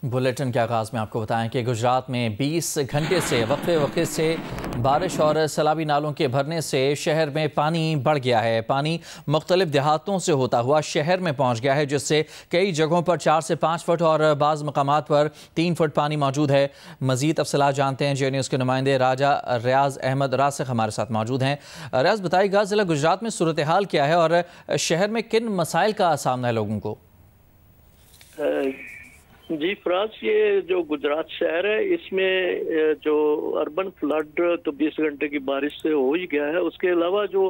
Bulletin के आगाज़ में आपको बताएं कि गुजरात में 20 घंटे से वक्फे से बारिश और सैलाबी नालों के भरने से शहर में पानी बढ़ गया है। पानी मुख्तलिफ देहातों से होता हुआ शहर में पहुंच गया है, जिससे कई जगहों पर 4 से 5 फुट और बाज़ मकामात पर 3 फुट पानी मौजूद है। मज़ीद तफसीलात जानते हैं। जे न्यूज़ के नुमाइंदे राजा रियाज अहमद रासिक हमारे साथ मौजूद हैं। रियाज, बताइएगा ज़िला गुजरात में सूरत हाल क्या है और शहर में किन मसाइल का सामना है लोगों को? जी फराज, ये जो गुजरात शहर है इसमें जो अर्बन फ्लड तो 20 घंटे की बारिश से हो ही गया है। उसके अलावा जो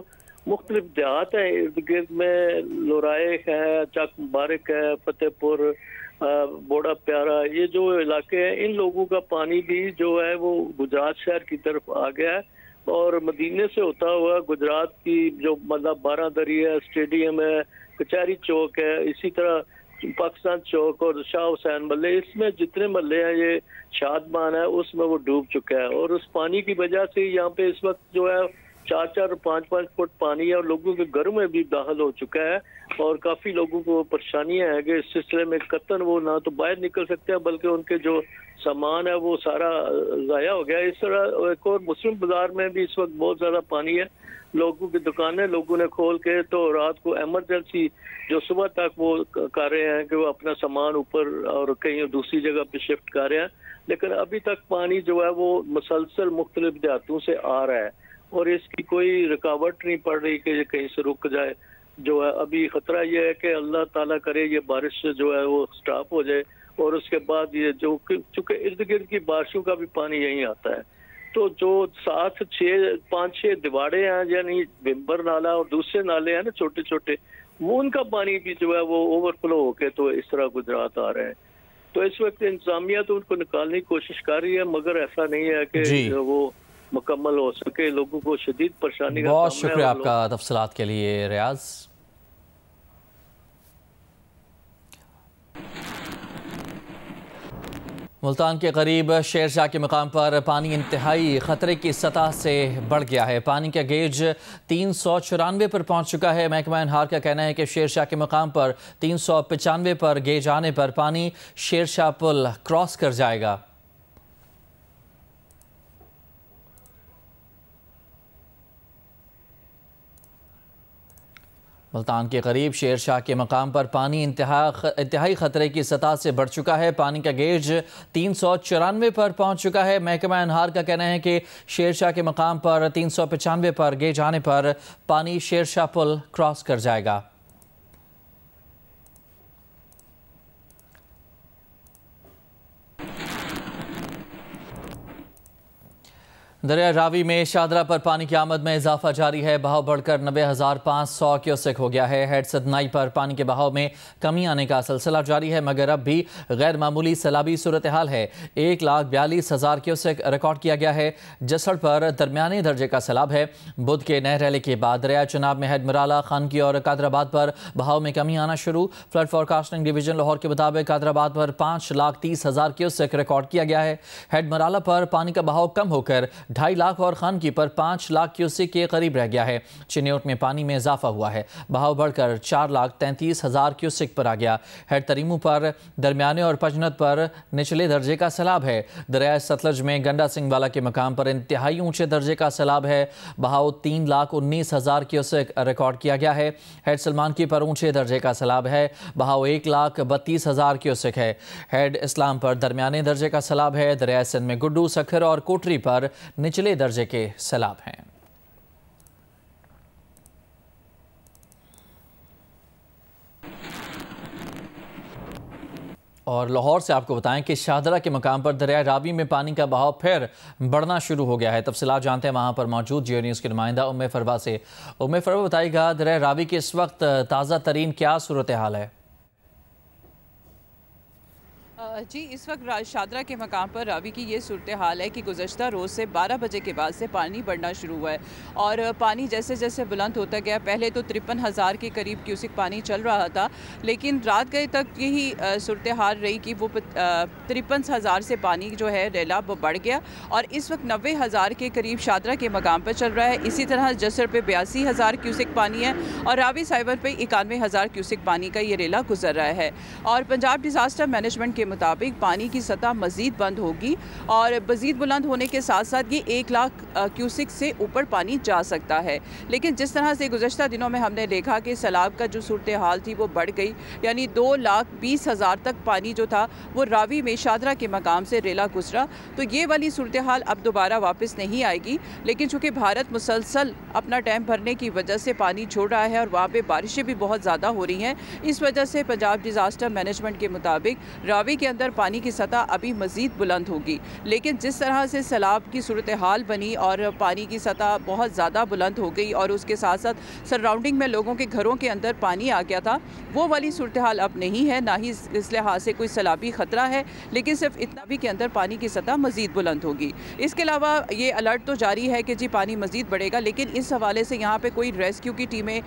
मुख्तलिफ देहात हैं इर्द गिर्द में, लोराए है, चक मुबारक है, फतेहपुर, बोड़ा प्यारा, ये जो इलाके हैं इन लोगों का पानी भी जो है वो गुजरात शहर की तरफ आ गया है। और मदीने से होता हुआ गुजरात की जो मतलब बारादरी है, स्टेडियम है, कचहरी चौक है, इसी तरह पाकिस्तान चौक और शाह हुसैन मल्ले, इसमें जितने मल्ले हैं ये शादमान है उसमें वो डूब चुका है। और उस पानी की वजह से यहाँ पे इस वक्त जो है 4-4 और 5-5 फुट पानी है और लोगों के घरों में भी दाखिल हो चुका है। और काफी लोगों को परेशानियां हैं कि इस सिलसिले में कतन वो ना तो बाहर निकल सकते हैं बल्कि उनके जो सामान है वो सारा ज़ाया हो गया। इस तरह एक और मुस्लिम बाजार में भी इस वक्त बहुत ज्यादा पानी है। लोगों की दुकानें लोगों ने खोल के तो रात को एमरजेंसी जो सुबह तक वो कर रहे हैं कि वो अपना सामान ऊपर और कहीं दूसरी जगह पे शिफ्ट कर रहे हैं, लेकिन अभी तक पानी जो है वो मुसलसल मुख्तलिफ देहातों से आ रहा है और इसकी कोई रुकावट नहीं पड़ रही कि ये कहीं से रुक जाए। जो है अभी खतरा ये है कि अल्लाह ताला करे ये बारिश जो है वो स्टॉप हो जाए और उसके बाद ये जो चूंकि इर्द गिर्द की बारिशों का भी पानी यहीं आता है, तो जो 5-6 दिवाड़े हैं यानी बिम्बर नाला और दूसरे नाले हैं ना छोटे छोटे, वो उनका पानी भी जो है वो ओवरफ्लो होके तो इस तरह गुजरात आ रहे हैं। तो इस वक्त इंतजामिया तो उनको निकालने की कोशिश कर रही है, मगर ऐसा नहीं है कि वो मुकम्मल हो सके। लोगों को शदीद परेशानी का सामना है। बहुत शुक्रिया आपका तफसीलात के लिए रियाज। मुल्तान के करीब शेरशाह के मकाम पर पानी इंतहाई ख़तरे की सतह से बढ़ गया है। पानी का गेज 394 पर पहुंच चुका है। महकमा अनहार का कहना है कि शेरशाह के मकाम पर 395 पर गेज आने पर पानी शेरशाह पुल क्रॉस कर जाएगा। मुल्तान के करीब शेरशाह के मकाम पर पानी इंतहाई ख़तरे की सतह से बढ़ चुका है। पानी का गेज 394 पर पहुंच चुका है। महकमा अनहार का कहना है कि शेरशाह के मकाम पर 395 पर गेज आने पर पानी शेरशाह पुल क्रॉस कर जाएगा। दरिया रावी में शाहदरा पर पानी की आमद में इजाफा जारी है। बहाव बढ़कर 90,500 क्यूसेक हो गया है। हेड सदनाई पर पानी के बहाव में कमी आने का सिलसिला जारी है, मगर अब भी गैर मामूली सैलाबी सूरत हाल है। 1,42,000 क्यूसेक रिकॉर्ड किया गया है। जसड़ पर दरमियाने दर्जे का सैलाब है। बुध के नहर रैली के बाद दरिया चनाब में हेड मराला, खानकी और कादराबाद पर बहाव में कमी आना शुरू। फ्लड फोरकास्टिंग डिवीजन लाहौर के मुताबिक कादराबाद पर 5,30,000 क्यूसेक रिकॉर्ड किया गया है। हेड मराला पर पानी का बहाव कम होकर 2.5 लाख और खानकी पर 5 लाख क्यूसेक के करीब रह गया है। चिन्योट में पानी में इजाफा हुआ है। बहाव बढ़कर 4,33,000 क्यूसेक पर आ गया। हेड तरीमू पर दरमियाने और पजनत पर निचले दर्जे का सैलाब है। दरिया सतलज में गंडा सिंह वाला के मकाम पर इंतहाई ऊंचे दर्जे का सैलाब है। बहाव 3,19,000 क्यूसेक रिकॉर्ड किया गया है। हेड सलमान की पर ऊंचे दर्जे का सैलाब है। बहाव 1,32,000 क्यूसेक है। हेड इस्लाम पर दरमियाने दर्जे का सैलाब है। दरिया सिंध में गुड्डू, सखर और कोटरी पर निचले दर्जे के सैलाब हैं। और लाहौर से आपको बताएं कि शाहदरा के मकाम पर दरिया रावी में पानी का बहाव फिर बढ़ना शुरू हो गया है। तफसीलात जानते हैं वहां पर मौजूद जे न्यूज़ के नुमाइंदा उम्मे फरवा से। उम्मे फरवा, बताइएगा दरिया रावी के इस वक्त ताज़ा तरीन क्या सूरत हाल है? जी, इस वक्त शाहदरा के मकाम पर रावी की ये सूरत हाल है कि गुज़श्ता रोज़ से 12 बजे के बाद से पानी बढ़ना शुरू हुआ है और पानी जैसे जैसे बुलंद होता गया, पहले तो 53,000 के करीब क्यूसिक पानी चल रहा था, लेकिन रात गए तक यही सूरत हाल रही कि वो 53,000 से पानी जो है रेला वो बढ़ गया और इस वक्त 90,000 के करीब शाहदरा के मकाम पर चल रहा है। इसी तरह जसर पे 82,000 क्यूसिक पानी है और रावी साइबर पे 91,000 क्यूसिक पानी का ये रेला गुजर रहा है। और पंजाब डिज़ास्टर मैनेजमेंट के मुताबिक पानी की सतह मज़ीद बंद होगी और मज़ीद बुलंद होने के साथ साथ ये 1 लाख क्यूसिक से ऊपर पानी जा सकता है। लेकिन जिस तरह से गुज़श्ता दिनों में हमने देखा कि सैलाब का जो सूरत हाल थी वो बढ़ गई, यानी 2,20,000 तक पानी जो था वो रावी में शादरा के मकाम से रेला गुजरा, तो ये वाली सूरत हाल अब दोबारा वापस नहीं आएगी। लेकिन चूँकि भारत मुसलसल अपना डैम भरने की वजह से पानी छोड़ रहा है और वहाँ पर बारिशें भी बहुत ज़्यादा हो रही हैं, इस वजह से पंजाब डिज़ास्टर मैनेजमेंट के मुताबिक रावी के अंदर पानी की सतह अभी मज़ीद बुलंद होगी। लेकिन जिस तरह से सैलाब की सूरत हाल बनी और पानी की सतह बहुत ज़्यादा बुलंद हो गई और उसके साथ साथ सराउंडिंग में लोगों के घरों के अंदर पानी आ गया था, वो वाली सूरत हाल अब नहीं है। ना ही इस लिहाज से कोई सैलाबी ख़तरा है, लेकिन सिर्फ इतना भी के अंदर पानी की सतह मज़ीद बुलंद होगी। इसके अलावा ये अलर्ट तो जारी है कि जी पानी मज़ीद बढ़ेगा, लेकिन इस हवाले से यहाँ पर कोई रेस्क्यू की टीमें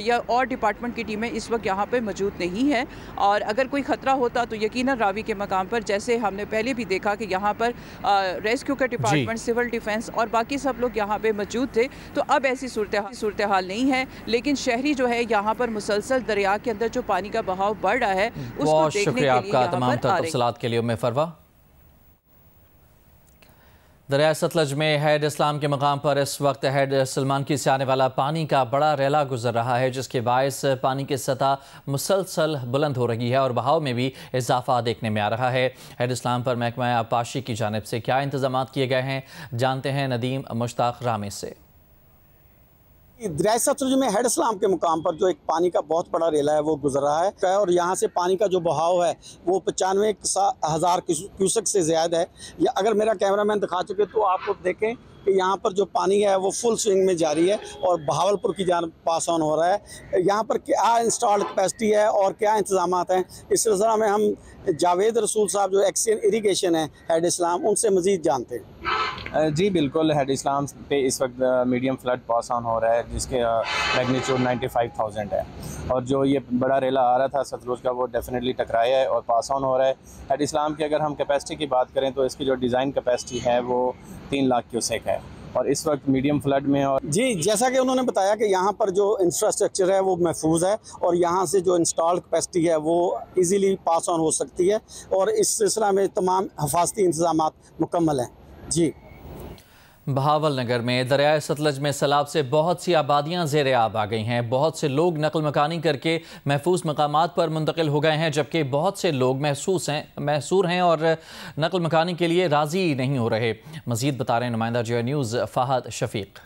या और डिपार्टमेंट की टीमें इस वक्त यहाँ पर मौजूद नहीं है। और अगर कोई ख़तरा होता तो यकीनन रावी के मकाम पर, जैसे हमने पहले भी देखा कि यहाँ पर रेस्क्यू का डिपार्टमेंट, सिविल डिफेंस और बाकी सब लोग यहाँ पे मौजूद थे, तो अब ऐसी सूरत हाल नहीं है। लेकिन शहरी जो है यहाँ पर मुसलसल दरिया के अंदर जो पानी का बहाव बढ़ रहा है उसको देखने के लिए आपका तमाम तफसीलात के लिए उम्मे फरवा। दरिया सतलज में हैड इस्लाम के मकाम पर इस वक्त हैड सलमान की से आने वाला पानी का बड़ा रेला गुजर रहा है, जिसके बायस पानी की सतह मुसलसल बुलंद हो रही है और बहाव में भी इजाफा देखने में आ रहा है। हैड इस्लाम पर महकमा आबपाशी की जानिब से क्या इंतजाम किए गए हैं, जानते हैं नदीम मुश्ताक रामी से। दरिया सतलुज में हैड इस्लाम के मुकाम पर जो एक पानी का बहुत बड़ा रेला है वो गुजर रहा है और यहाँ से पानी का जो बहाव है वो 95,000 क्यूसेक से ज़्यादा है। या अगर मेरा कैमरामैन दिखा चुके तो आपको देखें कि यहाँ पर जो पानी है वो फुल स्विंग में जारी है और बहावलपुर की जान पास ऑन हो रहा है। यहाँ पर क्या इंस्टॉल्ड कैपेसिटी है और क्या इंतजाम हैं, इस सिलसिला में हम जावेद रसूल साहब जो एक्शन इरीगेशन है हैड इस्लाम, उनसे मज़ीद जानते हैं। जी बिल्कुल, हैड इस्लाम पे इस वक्त मीडियम फ्लड पास ऑन हो रहा है जिसके मैग्नीट्यूड 95,000 है और जो ये बड़ा रेला आ रहा था सतलुज का वो डेफिनेटली टकराया है और पास ऑन हो रहा है। हैड इस्लाम की अगर हम कैपेसिटी की बात करें तो इसकी जो डिज़ाइन कैपेसिटी है वो 3 लाख क्यूसेक है और इस वक्त मीडियम फ्लड में। और जी जैसा कि उन्होंने बताया कि यहाँ पर जो इंफ्रास्ट्रक्चर है वो महफूज है और यहाँ से जो इंस्टॉल्ड कैपेसिटी है वो इजीली पास ऑन हो सकती है और इस सिलसिला में तमाम हिफाजती इंतजाम मुकम्मल हैं। जी बहावल नगर में दरिया सतलज में सैलाब से बहुत सी आबादियां ज़ेरे आब आ गई हैं। बहुत से लोग नकल मकानी करके महफूज मकामात पर मुंतकिल हो गए हैं, जबकि बहुत से लोग महसूर हैं और नकल मकानी के लिए राज़ी नहीं हो रहे। मज़ीद बता रहे हैं नुमाइंदा जो न्यूज़ फ़हद शफीक।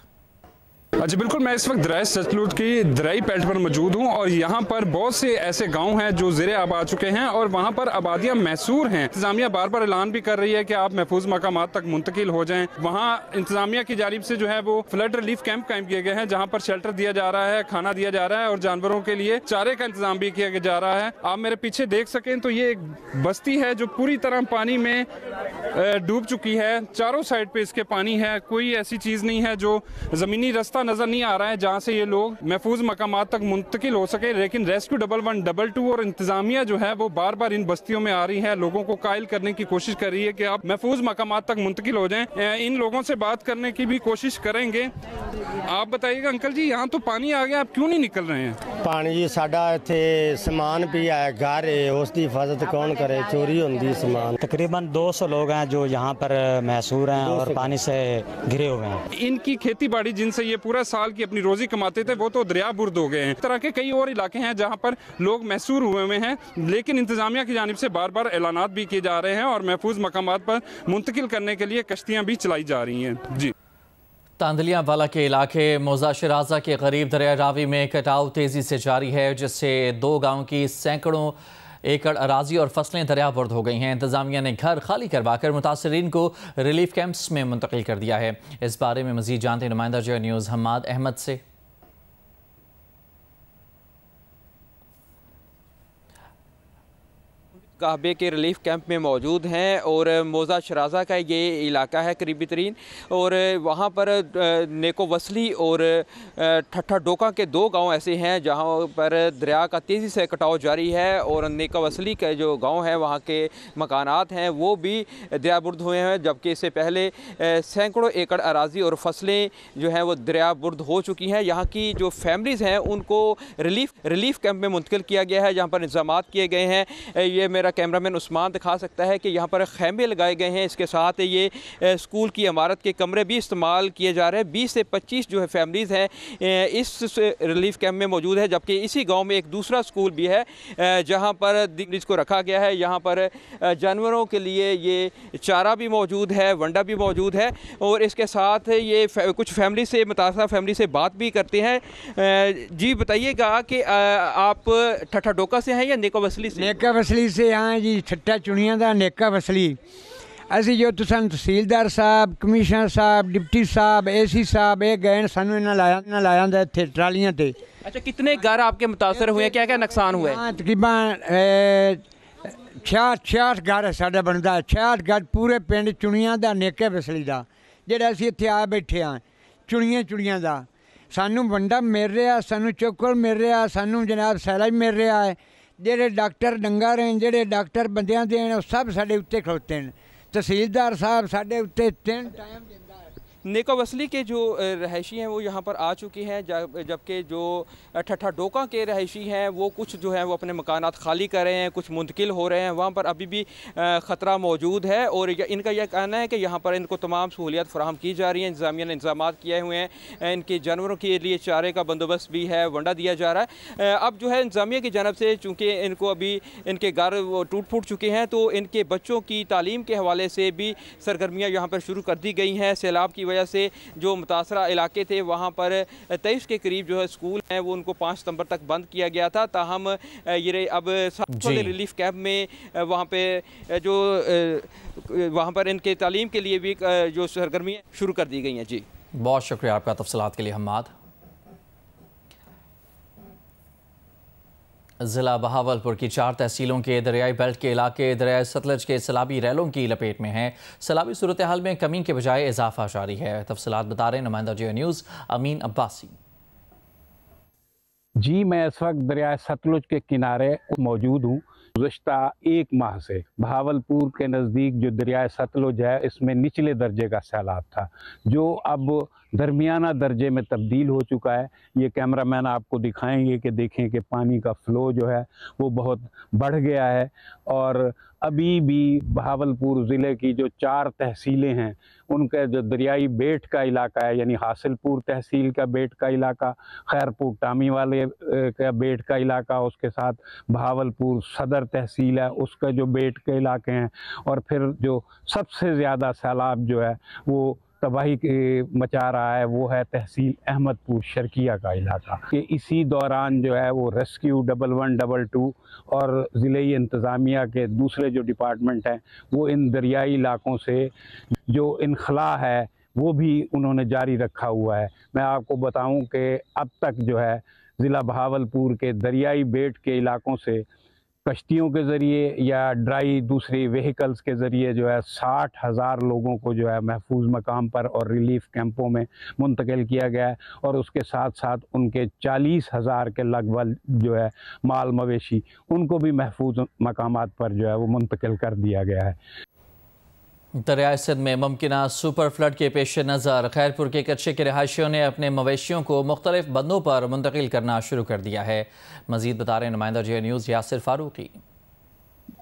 जी बिल्कुल, मैं इस वक्त दरिया सतलुज की दरियाई बेल्ट पर मौजूद हूँ और यहाँ पर बहुत से ऐसे गांव हैं जो ज़ेरे आब आ चुके हैं और वहाँ पर आबादियाँ महसूर हैं। इंतजामिया बार बार ऐलान भी कर रही है कि आप महफूज मकामात तक मुंतकिल हो जाएं। वहाँ इंतजामिया की जानिब से जो है वो फ्लड रिलीफ कैंप कायम किए गए हैं जहाँ पर शेल्टर दिया जा रहा है, खाना दिया जा रहा है और जानवरों के लिए चारे का इंतजाम भी किया जा रहा है। आप मेरे पीछे देख सकें तो ये एक बस्ती है जो पूरी तरह पानी में डूब चुकी है। चारों साइड पे इसके पानी है, कोई ऐसी चीज़ नहीं है जो ज़मीनी रास्ता नज़र नहीं आ रहा है जहां से ये लोग महफूज मकामात तक मुंतकिल हो सके। लेकिन रेस्क्यू 112 और इंतजामिया जो है वो बार बार इन बस्तियों में आ रही है, लोगों को कायल करने की कोशिश कर रही है कि आप महफूज मकामात तक मुंतकिल हो जाएं। इन लोगों से बात करने की भी कोशिश करेंगे। आप बताइएगा अंकल जी, यहाँ तो पानी आ गया, आप क्यों नहीं निकल रहे हैं? पानी जी साडा इत्थे समान भी है, घर है, उसकी हिफाजत कौन करे, चोरी होती समान। तकरीबन 200 लोग हैं जो यहाँ पर महसूर हैं और पानी से घिरे हुए हैं। इनकी खेती बाड़ी जिनसे ये पूरा साल की अपनी रोजी कमाते थे वो तो दरिया बुर्द हो गए हैं। इस तरह के कई और इलाके हैं जहाँ पर लोग महसूर हुए हैं, लेकिन इंतजामिया की जानिब से बार बार ऐलानात भी किए जा रहे हैं और महफूज मकामात पर मुंतकिल करने के लिए कश्तियाँ भी चलाई जा रही हैं। जी तांदलियां वाला के इलाके मौजा शराजा के करीब दरिया रावी में कटाव तेज़ी से जारी है, जिससे 2 गाँव की सैकड़ों एकड़ अराजी और फसलें दरियाबुर्द हो गई हैं। इंतजामिया ने घर खाली करवाकर मुतासरीन को रिलीफ कैंप्स में मुंतकिल कर दिया है। इस बारे में मज़ीद जानते नुमाइंदा जो न्यूज़ हम्माद अहमद से। काबे के रिलीफ कैंप में मौजूद हैं और मौजा शराजा का ये इलाका है करीबी तरीन और वहाँ पर नेको वसली और ठट्ठा डोका के 2 गांव ऐसे हैं जहाँ पर दरिया का तेज़ी से कटाव जारी है और नेको वसली का जो गांव है वहाँ के मकानात हैं वो भी दरियाबुर्द हुए हैं, जबकि इससे पहले सैकड़ों एकड़ अराजी और फसलें जो हैं वो दरियाबुर्द हो चुकी हैं। यहाँ की जो फैमिलीज़ हैं उनको रिलीफ कैंप में मुंतकिल किया गया है जहाँ पर इंतजाम किए गए हैं। ये मेरा कैमरामैन उस्मान दिखा सकता है कि यहाँ पर खैमे लगाए गए हैं। इसके साथ ये स्कूल की इमारत के कमरे भी इस्तेमाल किए जा रहे हैं। 20 से 25 जो है फैमिलीज़ हैं इस रिलीफ कैंप में मौजूद है, जबकि इसी गांव में एक दूसरा स्कूल भी है जहां पर इसको रखा गया है। यहां पर जानवरों के लिए ये चारा भी मौजूद है, वंडा भी मौजूद है और इसके साथ ये कुछ फैमिली से मुतासरा फैमिली से बात भी करते हैं। जी बताइएगा कि आप ठट्ठा डोका से हैं या नेका वसली से? नेका वसली से हाँ जी, ठट्ठा चुनिया का नेका वसली। असी जो तुसान तहसीलदार साहब, कमिश्नर साहब, डिप्टी साहब, AC साहब ये गए सानू इन्हें लाया इतने ट्रालियां ते। अच्छा, कितने घर आपके मुतासर हुए, क्या क्या नुकसान हुए? तकरीबन 66 घर साढ़ा बनता है। 66 घर पूरे पिंड चुनिया का नेके वसली का, जेड़ा असी इत्थे आ बैठे हाँ चुनिया का। सानू वंडा मिल रहा, सानू चोकर मिल रहा, सानू जनाब सैला भी मिल रहा है। जेडे डॉक्टर डंगा रहे, जेडे डॉक्टर बंदियां दे सब साडे उत्ते खड़ोते हैं। तहसीलदार साहब साढ़े उत्ते 3 टाइम देता है। नेका वसली के जो रहायशी हैं वो यहाँ पर आ चुके हैं, जबकि जो ठट्ठा डोका के रहायशी हैं वो कुछ जो है वो अपने मकानात खाली कर रहे हैं, कुछ मुंतकिल हो रहे हैं। वहाँ पर अभी भी ख़तरा मौजूद है और इनका यह कहना है कि यहाँ पर इनको तमाम सहूलियात फराहम की जा रही हैं। इंतज़ामिया ने इंतजाम किए हुए हैं, इनके जानवरों के लिए चारे का बंदोबस्त भी है, वंडा दिया जा रहा है। अब जो है इंतजामिया की जानब से चूँकि इनको अभी इनके घर वो टूट फूट चुके हैं तो इनके बच्चों की तालीम के हवाले से भी सरगर्मियाँ यहाँ पर शुरू कर दी गई हैं। सैलाब की वजह से जो मुतासरा इलाके थे वहाँ पर 23 के करीब जो है स्कूल हैं वो उनको 5 सितंबर तक बंद किया गया था। ताहम ये अब रिलीफ कैंप में वहाँ पे जो वहाँ पर इनके तालीम के लिए भी जो सरगर्मियाँ शुरू कर दी गई हैं। जी बहुत शुक्रिया आपका तफसीलात के लिए हम्माद। ज़िला बहावलपुर की 4 तहसीलों के दरियाई बेल्ट के इलाके दरियाई सतलज के सैलाबी रैलों की लपेट में हैं। सैलाबी सूरत हाल में कमी के बजाय इजाफा जारी है। तफसीलात बता रहे नुमाइंदा जियो न्यूज़ अमीन अब्बासी। जी मैं इस वक्त दरियाई सतलुज के किनारे मौजूद हूँ। गुज़श्ता 1 माह से बहावलपुर के नज़दीक जो दरियाए सतलुज है इसमें निचले दर्जे का सैलाब था जो अब दरमियाना दर्जे में तब्दील हो चुका है। ये कैमरामैन आपको दिखाएंगे कि देखें कि पानी का फ़्लो जो है वो बहुत बढ़ गया है और अभी भी बहावलपुर ज़िले की जो 4 तहसीलें हैं उनका जो दरियाई बेट का इलाका है यानी हासिलपुर तहसील का बेट का इलाका, खैरपुर टामी वाले का बेट का इलाका, उसके साथ बहावलपुर सदर तहसील है उसका जो बेट के इलाके हैं और फिर जो सबसे ज़्यादा सैलाब जो है वो तबाही मचा रहा है वो है तहसील अहमदपुर शर्किया का इलाका। कि इसी दौरान जो है वो रेस्क्यू 1112 और ज़िले इंतज़ामिया के दूसरे जो डिपार्टमेंट हैं वो इन दरियाई इलाकों से जो इनखला है वो भी उन्होंने जारी रखा हुआ है। मैं आपको बताऊं कि अब तक जो है ज़िला बहावलपुर के दरियाई बेट के इलाकों से कश्तियों के ज़रिए या ड्राई दूसरी व्हीकल्स के ज़रिए जो है 60,000 लोगों को जो है महफूज मकाम पर और रिलीफ कैंपों में मुंतकिल किया गया है और उसके साथ साथ उनके 40,000 के लगभग जो है माल मवेशी उनको भी महफूज मकामात पर जो है वो मुंतकिल कर दिया गया है। दरियाए सिंध में मुमकिना सुपर फ्लड के पेश नज़र खैरपुर के कच्चे के रहायशियों ने अपने मवेशियों को मुख्तलिफ बंदों पर मुंतकिल करना शुरू कर दिया है। मज़ीद बता रहे नुमाइंदा जियो न्यूज़ यासिर फारूकी।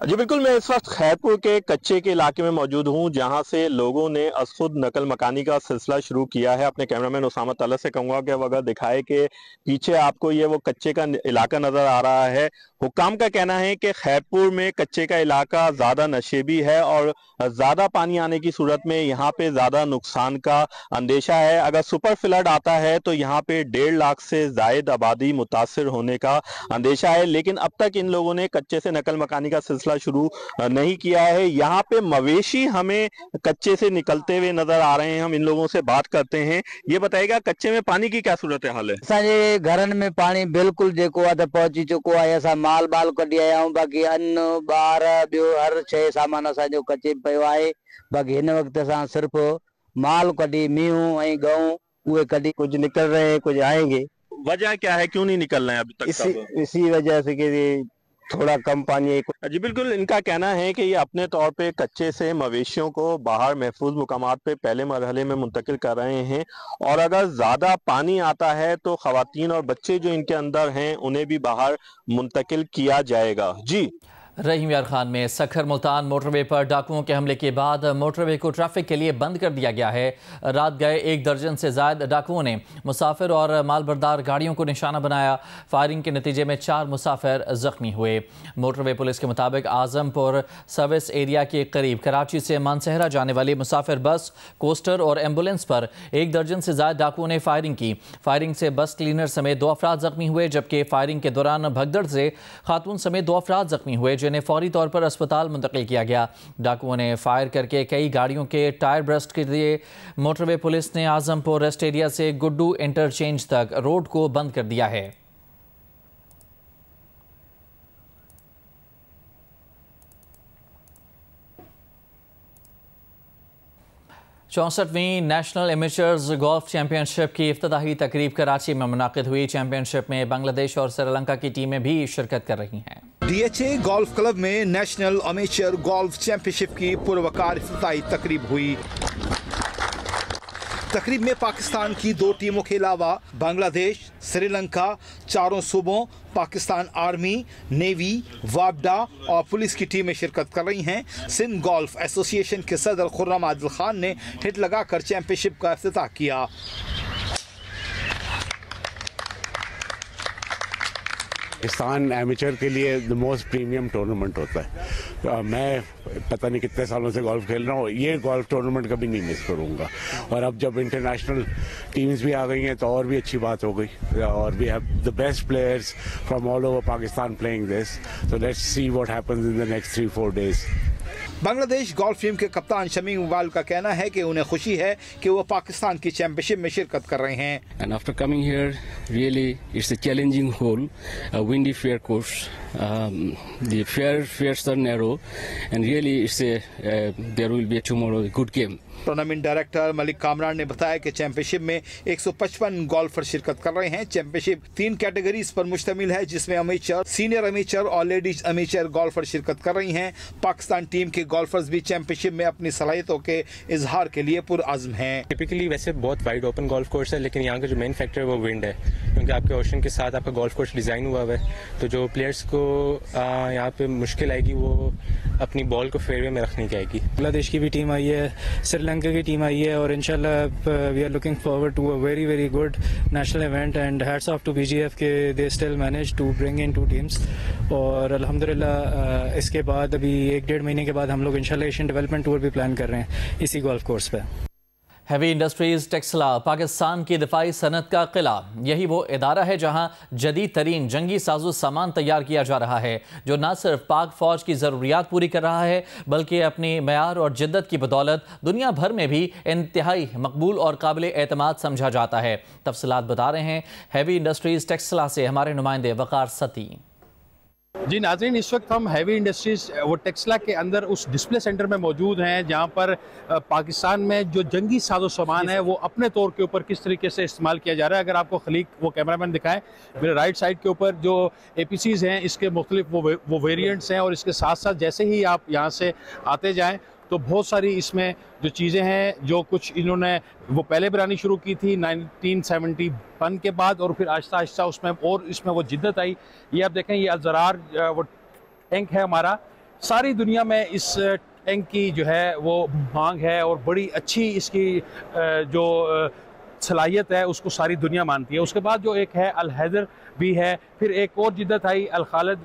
जी बिल्कुल, मैं इस वक्त खैरपुर के कच्चे के इलाके में मौजूद हूं जहां से लोगों ने खुद नकल मकानी का सिलसिला शुरू किया है। अपने कैमरामैन उसामा तला से कहूँगा कि अगर दिखाए कि पीछे आपको ये वो कच्चे का इलाका नज़र आ रहा है। हुक्काम का कहना है कि खैरपुर में कच्चे का इलाका ज़्यादा नशेबी है और ज़्यादा पानी आने की सूरत में यहाँ पे ज़्यादा नुकसान का अंदेशा है। अगर सुपर फ्लड आता है तो यहाँ पे 1.5 लाख से ज़ायद आबादी मुतासर होने का अंदेशा है, लेकिन अब तक इन लोगों ने कच्चे से नकल मकानी का सिलसिला शुरू नहीं किया है। यहाँ पे मवेशी हमें कच्चे से निकलते हुए नजर आ रहे हैं। हम इन लोगों से बात करते हैं। ये बताएगा कच्चे में पानी की क्या सूरत हाल है? असांजे घरनि में पानी बिल्कुल जेको आहे पहुंची चुको आहे। असां माल बाल कढी आया आहियूं, बाक़ी अन्न ॿार ॿियो हर शइ सामान असांजो कच्चे पियो आहे। बाक़ी हिन वक़्तु असां सिर्फ़ु माल कढी मीहूं ऐं गऊं उहे कढी कुछ निकल रहे हैं कुछ आएंगे। वजह क्या है, क्यों नहीं निकल रहे हैं अभी तक? इसी वजह से कि थोड़ा कम पानी है। जी बिल्कुल, इनका कहना है कि ये अपने तौर पे कच्चे से मवेशियों को बाहर महफूज मुकामात पे पहले मरहले में मुंतकिल कर रहे हैं और अगर ज़्यादा पानी आता है तो ख़वातीन और बच्चे जो इनके अंदर हैं उन्हें भी बाहर मुंतकिल किया जाएगा। जी रहीम यार खान में सखर मुल्तान मोटरवे पर डाकुओं के हमले के बाद मोटरवे को ट्रैफिक के लिए बंद कर दिया गया है। रात गए 1 दर्जन से ज़ायद डाकुओं ने मुसाफिर और मालबरदार गाड़ियों को निशाना बनाया। फायरिंग के नतीजे में 4 मुसाफिर जख्मी हुए। मोटरवे पुलिस के मुताबिक आजमपुर सर्विस एरिया के करीब कराची से मानसहरा जाने वाली मुसाफिर बस, कोस्टर और एम्बुलेंस पर 1 दर्जन से ज़ायद डाकुओं ने फायरिंग की। फायरिंग से बस क्लीनर समेत 2 अफराद जख्मी हुए, जबकि फायरिंग के दौरान भगदड़ से खातून समेत 2 अफराद जख्मी हुए, जिन्हें फौरी तौर पर अस्पताल मुंतकिल किया गया। डाकुओं ने फायर करके कई गाड़ियों के टायर ब्रस्ट कर दिए। मोटरवे पुलिस ने आजमपुर रेस्ट एरिया से गुड्डू इंटरचेंज तक रोड को बंद कर दिया है। चौंसठवीं नेशनल एमेचर्स गोल्फ चैंपियनशिप की इफ्तिताही तकरीब कराची में मुनाकिद हुई। चैंपियनशिप में बांग्लादेश और श्रीलंका की टीमें भी शिरकत कर रही हैं। DHA गोल्फ क्लब में नेशनल एमेचर गोल्फ चैंपियनशिप की पुरवकार इफ्तिताही तकरीब हुई। तकरीब में पाकिस्तान की 2 टीमों के अलावा बांग्लादेश, श्रीलंका, 4 सूबों, पाकिस्तान आर्मी, नेवी, वापडा और पुलिस की टीमें शिरकत कर रही हैं। सिंध गोल्फ एसोसिएशन के सदर खुर्रम आदिल खान ने हिट लगाकर चैंपियनशिप का इफ्तिताह किया। पाकिस्तान एमेचर के लिए द मोस्ट प्रीमियम टूर्नामेंट होता है। मैं पता नहीं कितने सालों से गोल्फ खेल रहा हूँ, ये गोल्फ टूर्नामेंट कभी नहीं मिस करूँगा। और अब जब इंटरनेशनल टीम्स भी आ गई हैं तो और भी अच्छी बात हो गई। और we have the best players from all over Pakistan playing this, so let's see what happens in the next 3-4 days. Bangladesh golf team के कप्तान शमीम इकबाल का कहना है कि उन्हें खुशी है कि वो पाकिस्तान की चैंपियनशिप में शिरकत कर रहे हैं। And after coming here, really it's a challenging hole, a windy fair course. The fairs are narrow, and really there will be tomorrow a good game. Tournament director Malik Kamran ने बताया कि चैंपियनशिप में 155 गोल्फर शिरकत कर रहे हैं। चैंपियनशिप 3 कैटेगरीज पर मुश्तमिल है, जिसमें अमेचर, सीनियर अमेचर और लेडीज अमेचर गोल्फर शिरकत कर रही हैं। पाकिस्तान टीम के गोल्फर्स भी चैंपियनशिप में अपनी सलाहियतों के इजहार के लिए पुरअज़्म हैं। टिपिकली वैसे बहुत वाइड ओपन गोल्फ कोर्स है, लेकिन यहाँ का जो मेन फैक्टर है वो विंड है, क्योंकि आपके ओशन के साथ आपका गोल्फ कोर्स डिज़ाइन हुआ है। तो जो प्लेयर्स को यहाँ पे मुश्किल आएगी वो अपनी बॉल को फेयरवे में रखनी आएगी। बांग्लादेश की भी टीम आई है, श्रीलंका की टीम आई है, और इंशाल्लाह we are looking forward to a very very good national event and hats off to BGF के they still manage to bring in 2 teams. और अल्हम्दुलिल्लाह इसके बाद अभी 1-1.5 महीने के बाद हम लोग इंशाल्लाह एशियन डेवलपमेंट टूर भी प्लान कर रहे हैं इसी गोल्फ कोर्स पे। हैवी इंडस्ट्रीज टेक्सला पाकिस्तान की दिफाई सनत का किला। यही वो इदारा है जहां जदीद तरीन जंगी साजो सामान तैयार किया जा रहा है, जो न सिर्फ पाक फौज की ज़रूरियात पूरी कर रहा है, बल्कि अपनी मयार और जिद्दत की बदौलत दुनिया भर में भी इंतहाई मकबूल और काबिल एतमाद समझा जाता है। तफसीलात बता रहे हैं हैवी इंडस्ट्रीज टेक्सला से हमारे नुमाइंदे वकार सती। जी नाज़रीन, इस वक्त हम हैवी इंडस्ट्रीज वो टेक्सला के अंदर उस डिस्प्ले सेंटर में मौजूद हैं, जहां पर पाकिस्तान में जो जंगी साजो सामान है वो अपने तौर के ऊपर किस तरीके से इस्तेमाल किया जा रहा है। अगर आपको खलीक वो कैमरामैन दिखाएं, मेरे राइट साइड के ऊपर जो APCs हैं इसके मुख्तलिफ वो वेरिएंट्स हैं, और इसके साथ साथ जैसे ही आप यहाँ से आते जाएँ तो बहुत सारी इसमें जो चीज़ें हैं, जो कुछ इन्होंने वो पहले बनानी शुरू की थी 1971 के बाद, और फिर आहिस्ता आहिस्ता इसमें वो जिद्दत आई। ये आप देखें, ये अल-ज़रार वो टैंक है हमारा, सारी दुनिया में इस टैंक की जो है वो मांग है, और बड़ी अच्छी इसकी जो सलाहियत है उसको सारी दुनिया मानती है। उसके बाद जो एक है अल-हैदर भी है, फिर एक और जिद्दत आई अल-खालिद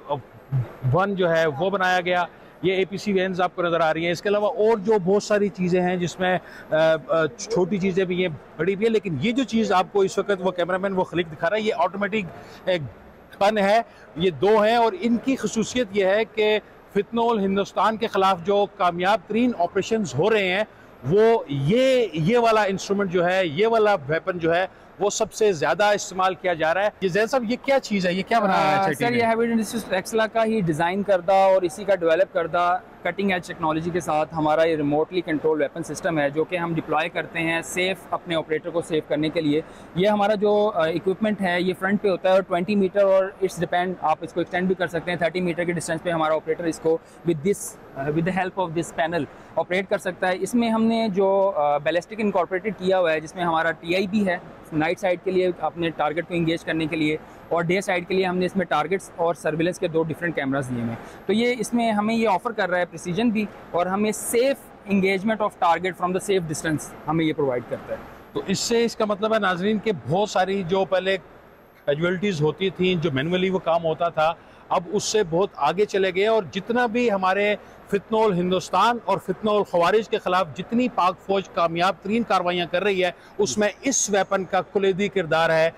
1 जो है वो बनाया गया। ये APC वैन्स आपको नज़र आ रही हैं। इसके अलावा और जो बहुत सारी चीज़ें हैं, जिसमें छोटी चीज़ें भी हैं, बड़ी भी है, लेकिन ये जो चीज़ आपको इस वक्त वो कैमरामैन वो खलीक दिखा रहा है, ये ऑटोमेटिक गन है। ये 2 हैं, और इनकी खसूसियत ये है कि फितनोल हिंदुस्तान के ख़िलाफ़ जो कामयाब तरीन ऑपरेशंस हो रहे हैं, वो ये वाला इंस्ट्रूमेंट जो है, ये वाला वेपन जो है वो सबसे ज़्यादा इस्तेमाल किया जा रहा है। ये जैन साहब, ये क्या चीज़ है, ये क्या बनाया है? सर, ये हैवी इंडस्ट्रीज टेक्सला का ही डिज़ाइन करदा और इसी का डेवलप करदा कटिंग एज टेक्नोलॉजी के साथ हमारा ये रिमोटली कंट्रोल वेपन सिस्टम है, जो कि हम डिप्लॉय करते हैं सेफ़ अपने ऑपरेटर को सेव करने के लिए। ये हमारा जो इक्विपमेंट है ये फ्रंट पे होता है, और 20 मीटर, और इट्स डिपेंड, आप इसको एक्सटेंड भी कर सकते हैं 30 मीटर के डिस्टेंस पे हमारा ऑपरेटर इसको with this with the help of this panel operate कर सकता है। इसमें हमने जो बैलिस्टिक इनकॉर्पोरेटेड किया हुआ है, जिसमें हमारा TIB है नाइट साइड के लिए अपने टारगेट को इंगेज करने के लिए, और डे साइड के लिए हमने इसमें टारगेट्स और सर्विलेंस के 2 डिफरेंट कैमरास दिए हैं। तो ये इसमें हमें ये ऑफर कर रहा है प्रिसीजन भी, और हमें safe engagement of target from the safe distance हमें ये प्रोवाइड करता है। तो इससे इसका मतलब है नाजरीन के बहुत सारी जो पहले कैजुअलिटीज़ होती थी, जो मैनुअली वो काम होता था, अब उससे बहुत आगे चले गए, और जितना भी हमारे फितनोल हिंदुस्तान और फितनोल खवारिज के खिलाफ जितनी पाक फौज कामयाब तरीन कार्रवाइयाँ कर रही है, उसमें इस वेपन का कुलीदी किरदार है।